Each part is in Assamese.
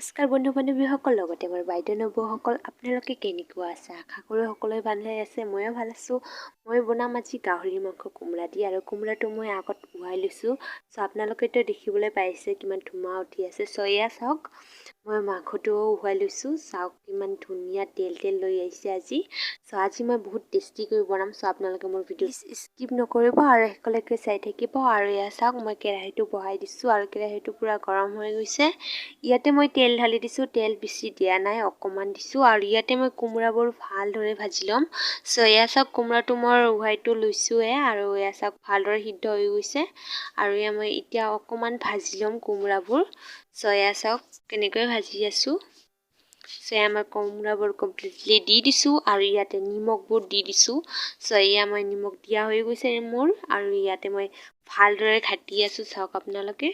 নমস্কাৰ বন্ধু বান্ধৱীসকল, লগতে মোৰ বাইদেউ নবৌসকল, আপোনালোকে কেনেকুৱা আছে? আশা কৰোঁ সকলোৱে ভালে আছে। ময়ো ভাল আছোঁ। মই বনাম আজি গাহৰি মাংস কোমোৰা দি, আৰু কোমোৰাটো মই আগত উহাই লৈছোঁ। আপোনালোকেতো দেখিবলৈ পাইছে কিমান ধুমা উঠি আছে। এয়া চাওক, মই মাংসটোও উহাই লৈছোঁ। চাওক কিমান ধুনীয়া তেল লৈ আহিছে আজি। আজি মই বহুত টেষ্টিকৈ বনাম। আপোনালোকে মোৰ ভিডিঅ' স্কিপ নকৰিব আৰু শেষলৈকে চাই থাকিব। আৰু এয়া চাওক, মই কেৰাহীটো বহাই দিছোঁ আৰু কেৰাহীটো পূৰা গৰম হৈ গৈছে। ইয়াতে মই তেল ঢালি দিছোঁ। তেল বেছি দিয়া নাই, অকণমান দিছোঁ। আৰু ইয়াতে মই কোমোৰাবোৰ ভালদৰে ভাজি ল'ম। এয়া চাওক, কোমোৰাটো মই উহাইটো লৈছোঁৱে, আৰু এয়া চাওক ভালদৰে সিদ্ধ হৈ গৈছে। আৰু মই এতিয়া অকণমান ভাজি ল'ম কোমোৰাবোৰ। এয়া চাওক কেনেকৈ ভাজি আছোঁ। এয়া মই কোমোৰাবোৰ কমপ্লিটলি দি দিছোঁ, আৰু ইয়াতে নিমখবোৰ দি দিছোঁ। এয়া মই নিমখ দিয়া হৈ গৈছে মোৰ, আৰু ইয়াতে মই ভালদৰে ঘাটি আছোঁ। চাওক আপোনালোকে,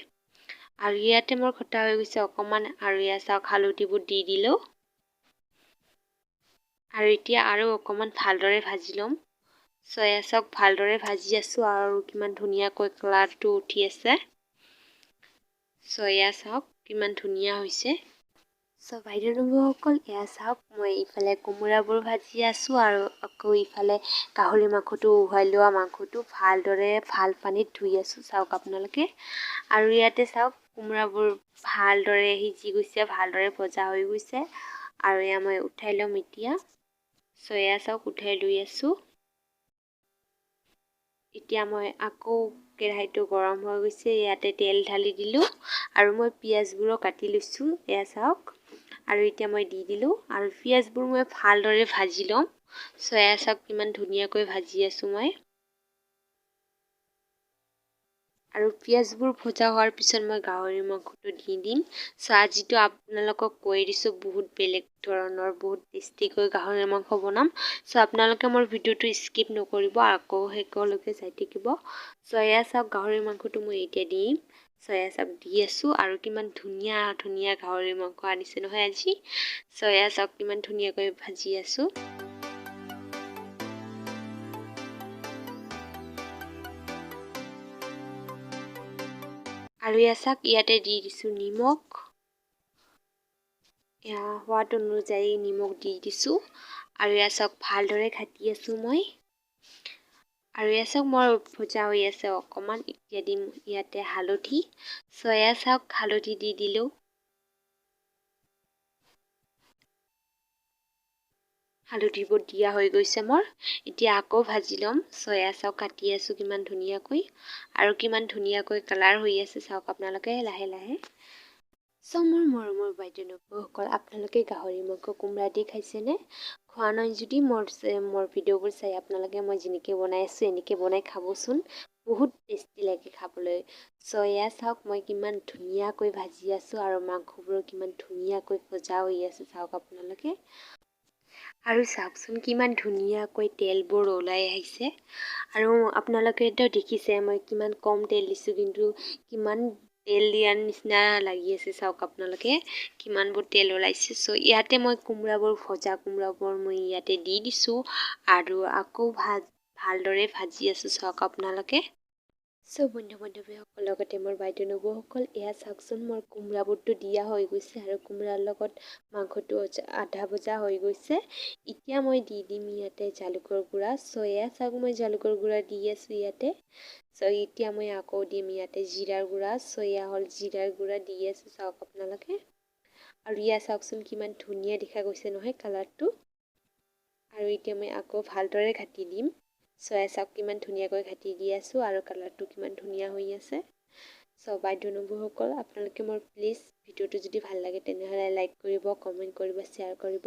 আৰু ইয়াতে মোৰ খটা হৈ গৈছে অকণমান। আৰু এয়া চাওক হালধিবোৰ দি দিলোঁ, আৰু এতিয়া আৰু অকণমান ভালদৰে ভাজি ল'ম। এয়া চাওক ভালদৰে ভাজি আছোঁ, আৰু কিমান ধুনীয়াকৈ কালাৰটো উঠি আছে। এয়া চাওক কিমান ধুনীয়া হৈছে। বাইদেউ নবৌসকল, এয়া চাওক, মই ইফালে কোমোৰাবোৰ ভাজি আছোঁ, আৰু আকৌ ইফালে গাহৰি মাংসটো উহাই লোৱা মাংসটো ভালদৰে ভাল পানীত ধুই আছোঁ। চাওক আপোনালোকে, আৰু ইয়াতে চাওক কোমোৰাবোৰ ভালদৰে সিজি গৈছে, ভালদৰে ভজা হৈ গৈছে। আৰু এয়া মই উঠাই ল'ম এতিয়া। এয়া চাওক উঠাই লৈ আছোঁ। এতিয়া মই আকৌ কেৰাহীটো গৰম হৈ গৈছে, ইয়াতে তেল ঢালি দিলোঁ, আৰু মই পিঁয়াজবোৰো কাটি লৈছোঁ। এয়া চাওক, আৰু এতিয়া মই দি দিলোঁ, আৰু পিঁয়াজবোৰ মই ভালদৰে ভাজি ল'ম। এয়া চাওক কিমান ধুনীয়াকৈ ভাজি আছোঁ মই। আৰু পিঁয়াজবোৰ ভজা হোৱাৰ পিছত মই গাহৰি মাংসটো দি দিম। আজিতো আপোনালোকক কৈ দিছোঁ বহুত বেলেগ ধৰণৰ, বহুত টেষ্টিকৈ গাহৰি মাংস বনাম। আপোনালোকে মোৰ ভিডিঅ'টো স্কিপ নকৰিব, আকৌ শেষলৈকে চাই থাকিব। এয়া চাওক গাহৰি মাংসটো মই এতিয়া দিম। এয়া চাওক দি আছোঁ, আৰু কিমান ধুনীয়া ধুনীয়া গাহৰি মাংস আনিছে নহয় আজি। এয়া চাওক কিমান ধুনীয়াকৈ ভাজি আছোঁ। আৰু এয়া চাওক ইয়াতে দি দিছোঁ নিমখ। এয়া সোৱাদ অনুযায়ী নিমখ দি দিছোঁ, আৰু এয়া চাওক ভালদৰে ঘাটি আছোঁ মই। আৰু এয়া চাওক মোৰ ভজা হৈ আছে অকণমান। এতিয়া দিম ইয়াতে হালধি। এয়া চাওক হালধি দি দিলোঁ। হালধিবোৰ দিয়া হৈ গৈছে মোৰ। এতিয়া আকৌ ভাজি ল'ম। এয়া চাওক কাটি আছোঁ কিমান ধুনীয়াকৈ, আৰু কিমান ধুনীয়াকৈ কালাৰ হৈ আছে। চাওক আপোনালোকে লাহে লাহে। মোৰ মৰমৰ বাইদেউ নবৌসকল, আপোনালোকে গাহৰি মাংস কোমোৰা দি খাইছেনে? খোৱা নাই যদি মোৰ ভিডিঅ'বোৰ চাই আপোনালোকে মই যেনেকৈ বনাই আছোঁ এনেকৈ বনাই খাবচোন। বহুত টেষ্টি লাগে খাবলৈ। এয়া চাওক মই কিমান ধুনীয়াকৈ ভাজি আছোঁ, আৰু মাংসবোৰো কিমান ধুনীয়াকৈ ভজা হৈ আছে। চাওক আপোনালোকে, আৰু চাওকচোন কিমান ধুনীয়াকৈ তেলবোৰ ওলাই আহিছে। আৰু আপোনালোকেতো দেখিছে মই কিমান কম তেল দিছোঁ, কিন্তু কিমান তেল দিয়াৰ নিচিনা লাগি আছে। চাওক আপোনালোকে কিমানবোৰ তেল ওলাইছে। ইয়াতে মই কোমোৰাবোৰ ভজা কোমোৰাবোৰ মই ইয়াতে দি দিছোঁ, আৰু আকৌ ভালদৰে ভাজি আছোঁ। চাওক আপোনালোকে। বন্ধু বান্ধৱীসকল, লগতে মোৰ বাইদেউ নবৌসকল, এয়া চাওকচোন মোৰ কোমোৰাবোৰটো দিয়া হৈ গৈছে, আৰু কোমোৰাৰ লগত মাংসটো আধা ভজা হৈ গৈছে। এতিয়া মই দি দিম ইয়াতে জালুকৰ গুড়া। এয়া চাওক মই জালুকৰ গুড়া দি আছোঁ ইয়াতে। এতিয়া মই আকৌ দিম ইয়াতে জিৰাৰ গুড়া। এয়া হ'ল জিৰাৰ গুড়া দি আছোঁ। চাওক আপোনালোকে, আৰু ইয়া চাওকচোন কিমান ধুনীয়া দেখা গৈছে নহয় কালাৰটো। আৰু এতিয়া মই আকৌ ভালদৰে ঘাটি দিম। এয়া চাওক কিমান ধুনীয়াকৈ ঘাটি দি আছোঁ, আৰু কালাৰটো কিমান ধুনীয়া হৈ আছে। বাইদেউ নবৌসকল, আপোনালোকে মোৰ প্লিজ ভিডিঅ'টো যদি ভাল লাগে তেনেহ'লে লাইক কৰিব, কমেণ্ট কৰিব, শ্বেয়াৰ কৰিব।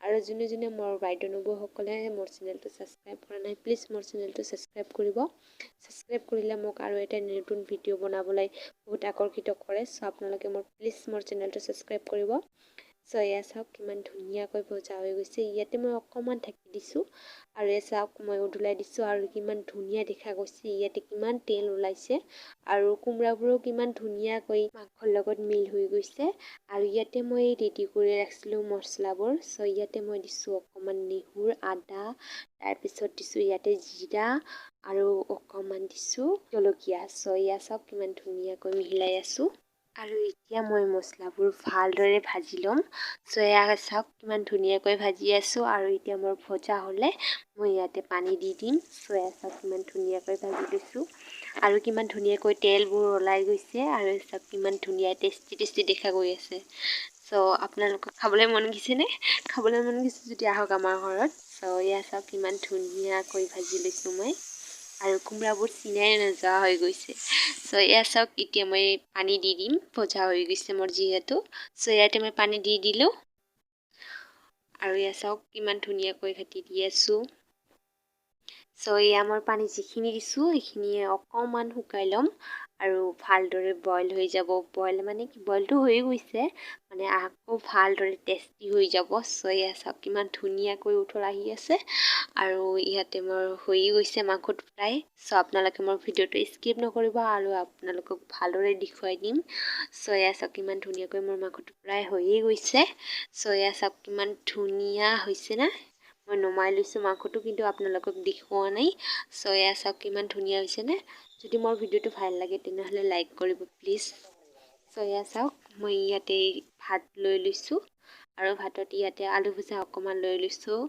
আৰু যোনে যোনে মোৰ বাইদেউ নবৌসকলে মোৰ চেনেলটো ছাবস্ক্ৰাইব কৰা নাই, প্লিজ মোৰ চেনেলটো ছাবস্ক্ৰাইব কৰিব। ছাবস্ক্ৰাইব কৰিলে মোক আৰু এটা নতুন ভিডিঅ' বনাবলৈ বহুত আকৰ্ষিত কৰে। আপোনালোকে প্লিজ মোৰ চেনেলটো ছাবস্ক্ৰাইব কৰিব। এয়া চাওক কিমান ধুনীয়াকৈ ভজা হৈ গৈছে। ইয়াতে মই অকণমান ঢাকি দিছোঁ, আৰু এয়া চাওক মই উদলাই দিছোঁ, আৰু কিমান ধুনীয়া দেখা গৈছে। ইয়াতে কিমান তেল ওলাইছে, আৰু কোমোৰাবোৰো কিমান ধুনীয়াকৈ মাংসৰ লগত মিল হৈ গৈছে। আৰু ইয়াতে মই ৰেডি কৰি ৰাখিছিলোঁ মছলাবোৰ। ইয়াতে মই দিছোঁ অকণমান নেহৰু, আদা, তাৰপিছত দিছোঁ ইয়াতে জিৰা, আৰু অকণমান দিছোঁ জলকীয়া। এয়া চাওক কিমান ধুনীয়াকৈ মিলাই আছোঁ। আৰু এতিয়া মই মছলাবোৰ ভালদৰে ভাজি ল'ম। চয়া চাওক কিমান ধুনীয়াকৈ ভাজি আছোঁ আৰু এতিয়া মোৰ ভজা হ'লে মই ইয়াতে পানী দি দিম। চয়া চাওক কিমান ধুনীয়াকৈ ভাজি লৈছোঁ আৰু কিমান ধুনীয়াকৈ তেলবোৰ ওলাই গৈছে আৰু চাওক কিমান ধুনীয়া টেষ্টি দেখা গৈ আছে। চ' আপোনালোকক খাবলৈ মন গৈছেনে? খাবলৈ মন গৈছে যদি আহক আমাৰ ঘৰত। চ' এয়া চাওক কিমান ধুনীয়াকৈ ভাজি লৈছোঁ মই আৰু কোমোৰাবোৰ চিনাই নোযোৱা হৈ গৈছে। চ' এয়া চাওক এতিয়া মই পানী দি দিম, ভজা হৈ গৈছে মোৰ যিহেতু। চ' ইয়াতে মই পানী দি দিলোঁ আৰু এয়া চাওক কিমান ধুনীয়াকৈ ঘাটি দি আছোঁ। চ' এয়া মই পানী যিখিনি দিছোঁ সেইখিনিয়ে অকণমান শুকাই ল'ম আৰু ভালদৰে বইল হৈ যাব। বইল মানে কি বইলটো হৈয়ে গৈছে, মানে আকৌ ভালদৰে টেষ্টি হৈ যাব। চ' এয়া চাওক কিমান ধুনীয়াকৈ উতল আহি আছে আৰু ইয়াতে মোৰ হৈয়ে গৈছে মাংসটো প্ৰায়। চ' আপোনালোকে মোৰ ভিডিঅ'টো স্কিপ নকৰিব আৰু আপোনালোকক ভালদৰে দেখুৱাই দিম। চ' এয়া চাওক কিমান ধুনীয়াকৈ মোৰ মাংসটো প্ৰায় হৈয়ে গৈছে। চ' এয়া চাওক কিমান ধুনীয়া হৈছে না। মই নমাই লৈছোঁ মাংসটো, কিন্তু আপোনালোকক দেখুওৱা নাই। চ' এয়া চাওক কিমান ধুনীয়া হৈছেনে। যদি মোৰ ভিডিঅ'টো ভাল লাগে তেনেহ'লে লাইক কৰিব প্লিজ। চ' এয়া চাওক মই ইয়াতে ভাত লৈ লৈছোঁ আৰু ভাতত ইয়াতে আলু ভজা অকণমান লৈ লৈছোঁ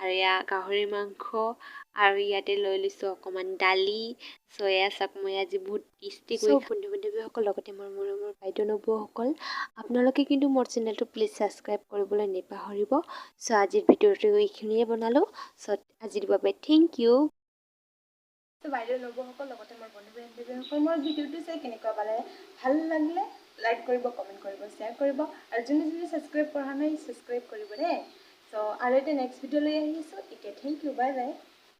আৰু এয়া গাহৰি মাংস আৰু ইয়াতে লৈ লৈছোঁ অকণমান দালি। চ' এয়া চাওক মই আজি বহুত টেষ্টি কৰি বন্ধু বান্ধৱীসকল লগতে মোৰ মৰমৰ বাইদেউ নবৌসকল, আপোনালোকে কিন্তু মোৰ চেনেলটো প্লিজ ছাবস্ক্ৰাইব কৰিবলৈ নাপাহৰিব। চ' আজিৰ ভিডিঅ'টো এইখিনিয়ে বনালোঁ। চ' আজিৰ বাবে থেংক ইউ। ত' বাইদেউ নবৌসকল লগতে মোৰ বন্ধু বান্ধৱীসকল, মোৰ ভিডিঅ'টো চাই কেনেকুৱা পালে? ভাল লাগিলে লাইক কৰিব, কমেণ্ট কৰিব, শ্বেয়াৰ কৰিব আৰু যোনে ছাবস্ক্ৰাইব কৰা নাই ছাবস্ক্ৰাইব কৰিব দেই। চ' আৰু এতিয়া নেক্সট ভিডিঅ'লৈ আহিছোঁ। এতিয়া থেংক ইউ, বাই বাই।